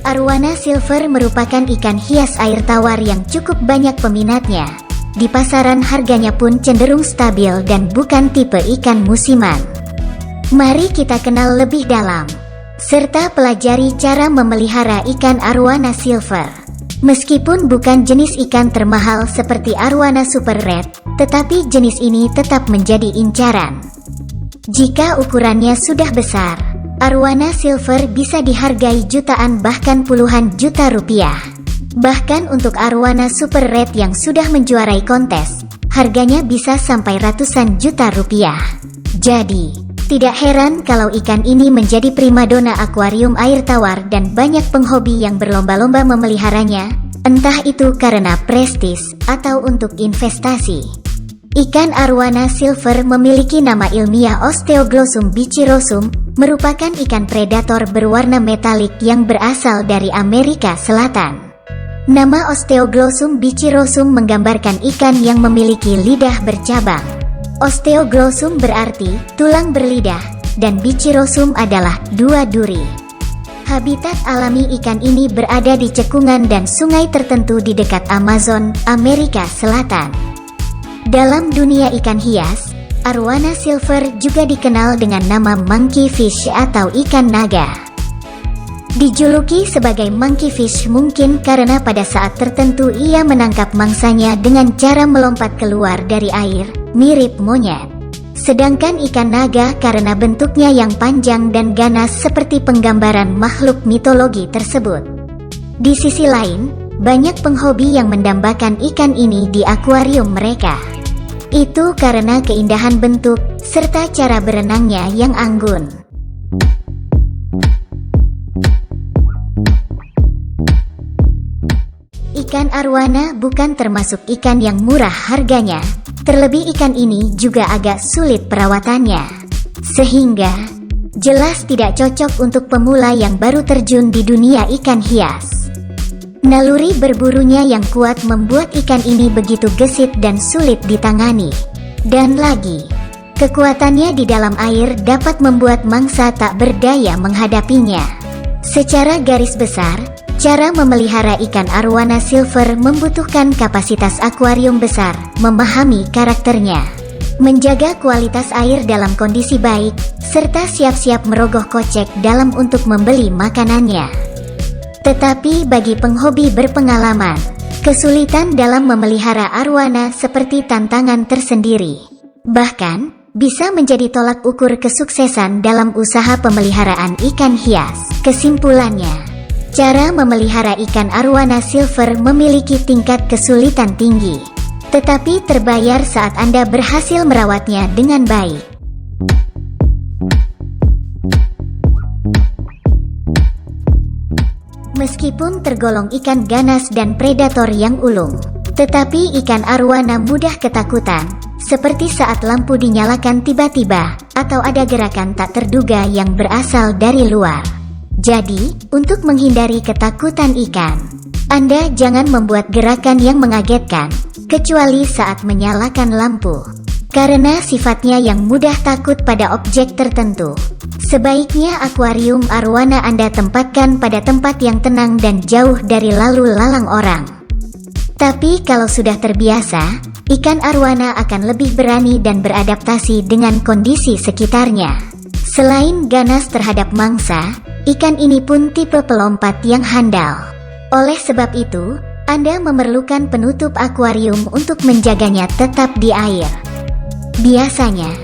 Arowana silver merupakan ikan hias air tawar yang cukup banyak peminatnya. Di pasaran harganya pun cenderung stabil dan bukan tipe ikan musiman. Mari kita kenal lebih dalam, serta pelajari cara memelihara ikan arowana silver. Meskipun bukan jenis ikan termahal seperti arowana super red, tetapi jenis ini tetap menjadi incaran. Jika ukurannya sudah besar, arowana silver bisa dihargai jutaan bahkan puluhan juta rupiah. Bahkan untuk arowana super red yang sudah menjuarai kontes, harganya bisa sampai ratusan juta rupiah. Jadi, tidak heran kalau ikan ini menjadi primadona akuarium air tawar dan banyak penghobi yang berlomba-lomba memeliharanya, entah itu karena prestis atau untuk investasi. Ikan arowana silver memiliki nama ilmiah Osteoglossum bichirosum, merupakan ikan predator berwarna metalik yang berasal dari Amerika Selatan. Nama Osteoglossum bichirosum menggambarkan ikan yang memiliki lidah bercabang. Osteoglossum berarti tulang berlidah, dan bichirosum adalah dua duri. Habitat alami ikan ini berada di cekungan dan sungai tertentu di dekat Amazon, Amerika Selatan. Dalam dunia ikan hias, arowana silver juga dikenal dengan nama monkey fish atau ikan naga. Dijuluki sebagai monkey fish mungkin karena pada saat tertentu ia menangkap mangsanya dengan cara melompat keluar dari air, mirip monyet. Sedangkan ikan naga karena bentuknya yang panjang dan ganas seperti penggambaran makhluk mitologi tersebut. Di sisi lain, banyak penghobi yang mendambakan ikan ini di akuarium mereka. Itu karena keindahan bentuk, serta cara berenangnya yang anggun. Ikan arowana bukan termasuk ikan yang murah harganya, terlebih ikan ini juga agak sulit perawatannya. Sehingga, jelas tidak cocok untuk pemula yang baru terjun di dunia ikan hias. Naluri berburunya yang kuat membuat ikan ini begitu gesit dan sulit ditangani. Dan lagi, kekuatannya di dalam air dapat membuat mangsa tak berdaya menghadapinya. Secara garis besar, cara memelihara ikan arowana silver membutuhkan kapasitas akuarium besar, memahami karakternya, menjaga kualitas air dalam kondisi baik, serta siap-siap merogoh kocek dalam untuk membeli makanannya. Tetapi bagi penghobi berpengalaman, kesulitan dalam memelihara arowana seperti tantangan tersendiri. Bahkan, bisa menjadi tolak ukur kesuksesan dalam usaha pemeliharaan ikan hias. Kesimpulannya, cara memelihara ikan arowana silver memiliki tingkat kesulitan tinggi, tetapi terbayar saat Anda berhasil merawatnya dengan baik. Meskipun tergolong ikan ganas dan predator yang ulung, tetapi ikan arowana mudah ketakutan, seperti saat lampu dinyalakan tiba-tiba, atau ada gerakan tak terduga yang berasal dari luar. Jadi, untuk menghindari ketakutan ikan, Anda jangan membuat gerakan yang mengagetkan, kecuali saat menyalakan lampu. Karena sifatnya yang mudah takut pada objek tertentu, sebaiknya akuarium arowana Anda tempatkan pada tempat yang tenang dan jauh dari lalu lalang orang. Tapi kalau sudah terbiasa, ikan arowana akan lebih berani dan beradaptasi dengan kondisi sekitarnya. Selain ganas terhadap mangsa, ikan ini pun tipe pelompat yang handal. Oleh sebab itu, Anda memerlukan penutup akuarium untuk menjaganya tetap di air. Biasanya,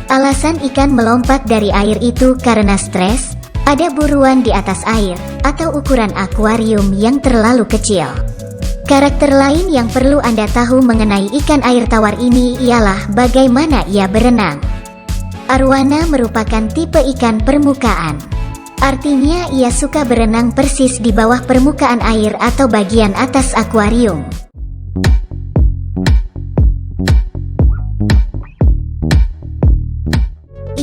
alasan ikan melompat dari air itu karena stres, ada buruan di atas air, atau ukuran akuarium yang terlalu kecil. Karakter lain yang perlu Anda tahu mengenai ikan air tawar ini ialah bagaimana ia berenang. Arowana merupakan tipe ikan permukaan. Artinya ia suka berenang persis di bawah permukaan air atau bagian atas akuarium.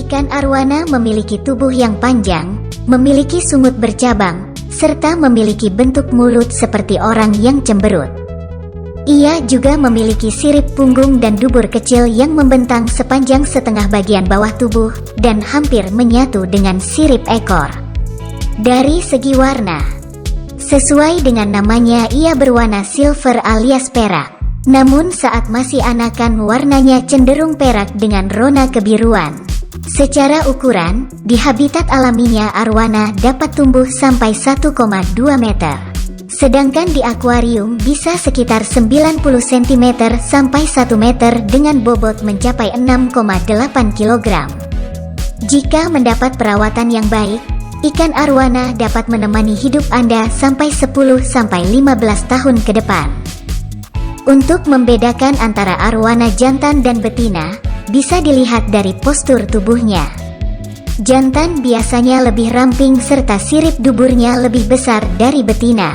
Ikan arowana memiliki tubuh yang panjang, memiliki sungut bercabang, serta memiliki bentuk mulut seperti orang yang cemberut. Ia juga memiliki sirip punggung dan dubur kecil yang membentang sepanjang setengah bagian bawah tubuh dan hampir menyatu dengan sirip ekor. Dari segi warna, sesuai dengan namanya, ia berwarna silver alias perak. Namun saat masih anakan warnanya cenderung perak dengan rona kebiruan. Secara ukuran, di habitat alaminya arwana dapat tumbuh sampai 1,2 meter. Sedangkan di akuarium bisa sekitar 90 cm sampai 1 meter dengan bobot mencapai 6,8 kg. Jika mendapat perawatan yang baik, ikan arwana dapat menemani hidup Anda sampai 10-15 tahun ke depan. Untuk membedakan antara arwana jantan dan betina, bisa dilihat dari postur tubuhnya. Jantan biasanya lebih ramping serta sirip duburnya lebih besar dari betina.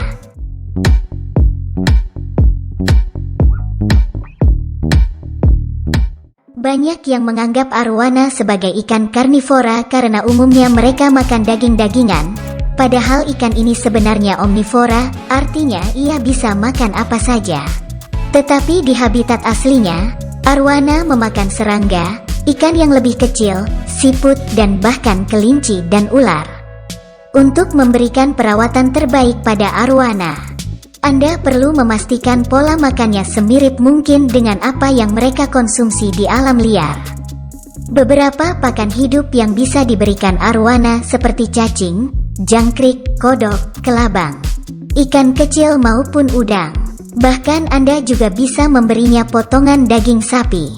Banyak yang menganggap arwana sebagai ikan karnivora karena umumnya mereka makan daging-dagingan. Padahal ikan ini sebenarnya omnivora, artinya ia bisa makan apa saja. Tetapi di habitat aslinya, arwana memakan serangga, ikan yang lebih kecil, siput, dan bahkan kelinci dan ular. Untuk memberikan perawatan terbaik pada arwana, Anda perlu memastikan pola makannya semirip mungkin dengan apa yang mereka konsumsi di alam liar. Beberapa pakan hidup yang bisa diberikan arwana seperti cacing, jangkrik, kodok, kelabang, ikan kecil maupun udang. Bahkan Anda juga bisa memberinya potongan daging sapi.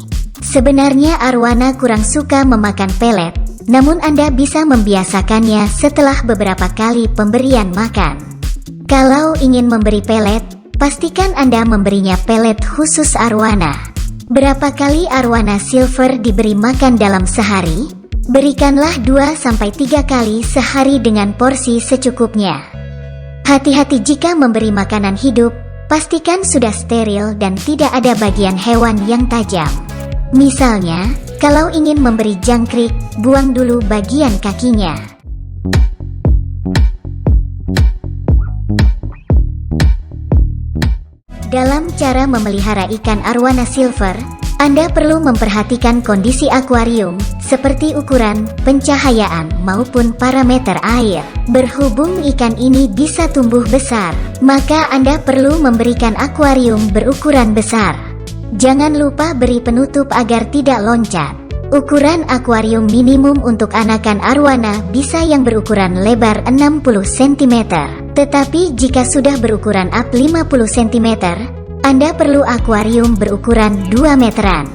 Sebenarnya arwana kurang suka memakan pelet, namun Anda bisa membiasakannya setelah beberapa kali pemberian makan. Kalau ingin memberi pelet, pastikan Anda memberinya pelet khusus arwana. Berapa kali arwana silver diberi makan dalam sehari? Berikanlah 2-3 kali sehari dengan porsi secukupnya. Hati-hati jika memberi makanan hidup. Pastikan sudah steril dan tidak ada bagian hewan yang tajam. Misalnya, kalau ingin memberi jangkrik, buang dulu bagian kakinya. Dalam cara memelihara ikan arwana silver, Anda perlu memperhatikan kondisi akuarium, seperti ukuran, pencahayaan, maupun parameter air. Berhubung ikan ini bisa tumbuh besar, maka Anda perlu memberikan akuarium berukuran besar. Jangan lupa beri penutup agar tidak loncat. Ukuran akuarium minimum untuk anakan arwana bisa yang berukuran lebar 60 cm. Tetapi jika sudah berukuran up 50 cm, Anda perlu akuarium berukuran 2 meteran.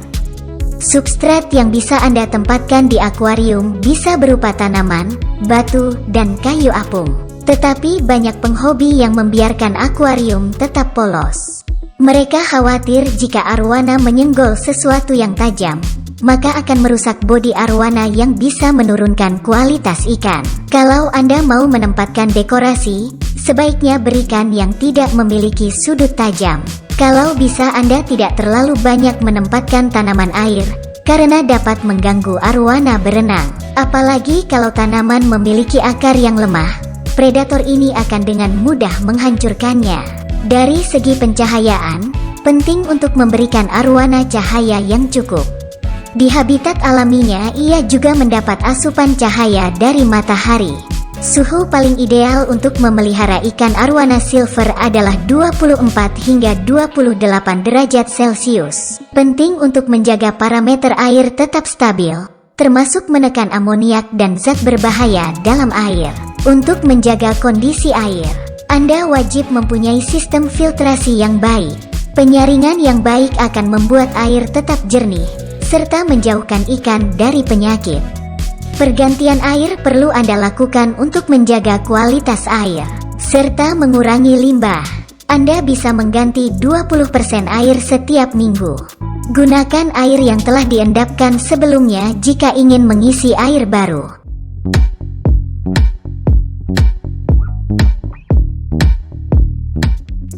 Substrat yang bisa Anda tempatkan di akuarium bisa berupa tanaman, batu, dan kayu apung. Tetapi banyak penghobi yang membiarkan akuarium tetap polos. Mereka khawatir jika arwana menyenggol sesuatu yang tajam, maka akan merusak bodi arwana yang bisa menurunkan kualitas ikan. Kalau Anda mau menempatkan dekorasi, sebaiknya berikan yang tidak memiliki sudut tajam. Kalau bisa Anda tidak terlalu banyak menempatkan tanaman air, karena dapat mengganggu arwana berenang. Apalagi kalau tanaman memiliki akar yang lemah, predator ini akan dengan mudah menghancurkannya. Dari segi pencahayaan, penting untuk memberikan arwana cahaya yang cukup. Di habitat alaminya ia juga mendapat asupan cahaya dari matahari. Suhu paling ideal untuk memelihara ikan arwana silver adalah 24 hingga 28 derajat Celcius. Penting untuk menjaga parameter air tetap stabil, termasuk menekan amoniak dan zat berbahaya dalam air. Untuk menjaga kondisi air, Anda wajib mempunyai sistem filtrasi yang baik. Penyaringan yang baik akan membuat air tetap jernih, serta menjauhkan ikan dari penyakit. Pergantian air perlu Anda lakukan untuk menjaga kualitas air, serta mengurangi limbah. Anda bisa mengganti 20% air setiap minggu. Gunakan air yang telah diendapkan sebelumnya jika ingin mengisi air baru.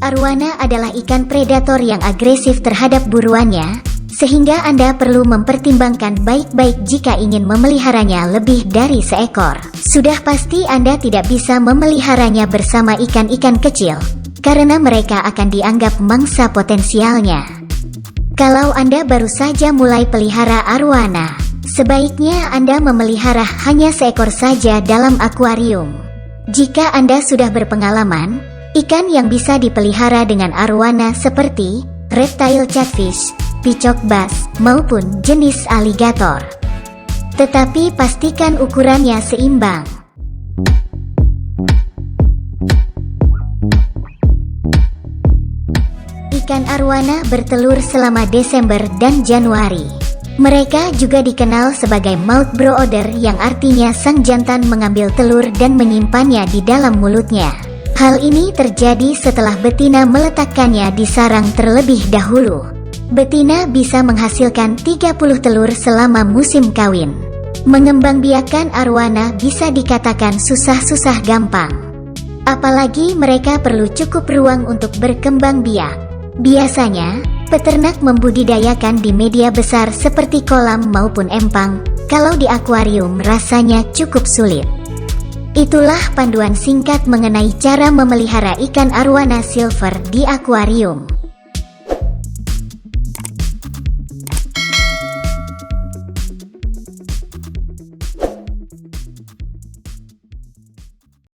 Arwana adalah ikan predator yang agresif terhadap buruannya, sehingga Anda perlu mempertimbangkan baik-baik jika ingin memeliharanya lebih dari seekor. Sudah pasti Anda tidak bisa memeliharanya bersama ikan-ikan kecil, karena mereka akan dianggap mangsa potensialnya. Kalau Anda baru saja mulai pelihara arwana, sebaiknya Anda memelihara hanya seekor saja dalam akuarium. Jika Anda sudah berpengalaman, ikan yang bisa dipelihara dengan arwana seperti reptile catfish, picok bass, maupun jenis aligator. Tetapi pastikan ukurannya seimbang. Ikan arwana bertelur selama Desember dan Januari. Mereka juga dikenal sebagai mouth brooder, yang artinya sang jantan mengambil telur dan menyimpannya di dalam mulutnya. Hal ini terjadi setelah betina meletakkannya di sarang terlebih dahulu. Betina bisa menghasilkan 30 telur selama musim kawin. Mengembangbiakan arwana bisa dikatakan susah-susah gampang. Apalagi mereka perlu cukup ruang untuk berkembang biak. Biasanya, peternak membudidayakan di media besar seperti kolam maupun empang. Kalau di akuarium rasanya cukup sulit. Itulah panduan singkat mengenai cara memelihara ikan arwana silver di akuarium.